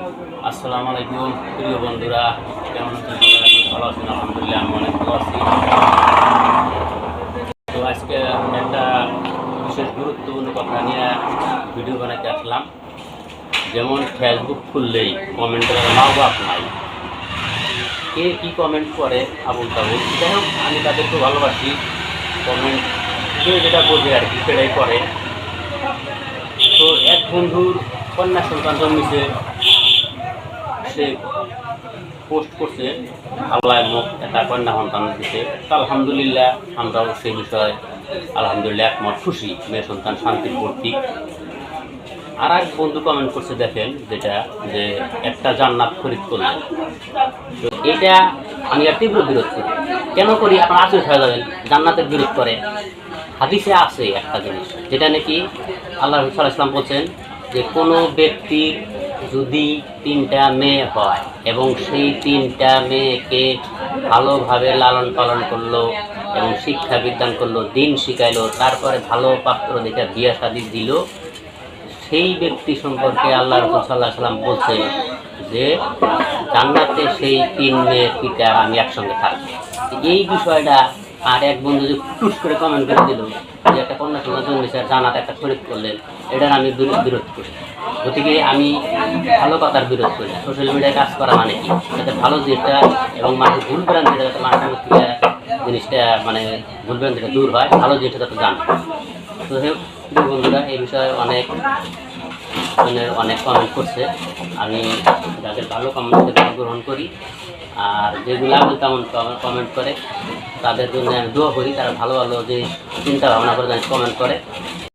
আসসালামু আলাইকুম প্রিয় বন্ধুরা, কেমন আছেন? ভালো আছেন? আলহামদুলিল্লাহ, আমি অনেক ভালো আছি। তো আজকে একটা বিশেষ গুরুত্বপূর্ণ কথা নিয়ে ভিডিও বানাতে আসলাম। যেমন ফেসবুক খুললেই কমেন্টের অভাব নাই। কে কী কমেন্ট করে আবুল তাবুল, যাই হোক, আমি তাদেরকে ভালোবাসি। কমেন্ট যে যেটা বোঝে আর কি সেটাই করে। তো এক বন্ধুর কন্যা সন্তান জন্মেছে, সে পোস্ট করছে আল্লাহ মুখ একটা কন্যা সন্তান দিতে। তো আলহামদুলিল্লাহ, আমরাও সেই বিষয়ে আলহামদুলিল্লাহ একমত, খুশি। মেয়ে সন্তান শান্তির প্রতীক। আর এক বন্ধু কমেন্ট করছে, দেখেন, যেটা যে একটা জান্নাত খরিদ করলেন। তো এটা আমি আর তীব্র বিরোধ করি। কেন করি? আপনার আচরিত হয়ে যাবেন, জান্নাতের বিরোধ করে। হাদিসে আছে একটা জিনিস, যেটা নাকি আল্লাহ রাসূল সাল্লাল্লাহু আলাইহি ওয়াসাল্লাম বলছেন যে কোনো ব্যক্তির যদি 3টা মেয়ে হয় এবং সেই 3টা মেয়েকে ভালোভাবে লালন পালন করলো এবং শিক্ষা বিজ্ঞান করলো, দিন শিখাইলো, তারপরে ভালো পাত্র দেখে বিয়ে শাদী দিল, সেই ব্যক্তি সম্পর্কে আল্লাহ রাসূল সাল্লাল্লাহু আলাইহি ওয়াসাল্লাম বলছেন যে জান্নাতে সেই 3 মেয়ের পিতা আমি একসঙ্গে থাকবো। এই বিষয়টা আর এক বন্ধু যে টুস করে কমেন্ট করে দিল যে একটা কন্যা সন্তান জন্মেছে আর জান্নাত একটা শরীক করলেন, এটার আমি বিরোধ করি। গতিকে আমি ভালো কথার বিরোধ করি। সোশ্যাল মিডিয়ায় কাজ করা মানে কি, যাতে ভালো জিনিসটা এবং মানুষ ভুল ভ্রান্তিটা যাতে মানুষের জিনিসটা মানে ভুল ভ্রান্তিটা দূর হয়, ভালো জিনিসটা যাতে জানে। তো বন্ধুরা, এই বিষয়ে অনেক কমেন্ট করছে। আমি যাদের ভালো কমেন্ট গ্রহণ করি, আর যেগুলো আমি তেমন কমেন্ট করে তাদের জন্য আমি দোয়া করি, তারা ভালো ভালো যে চিন্তা ভাবনা করে কমেন্ট করে।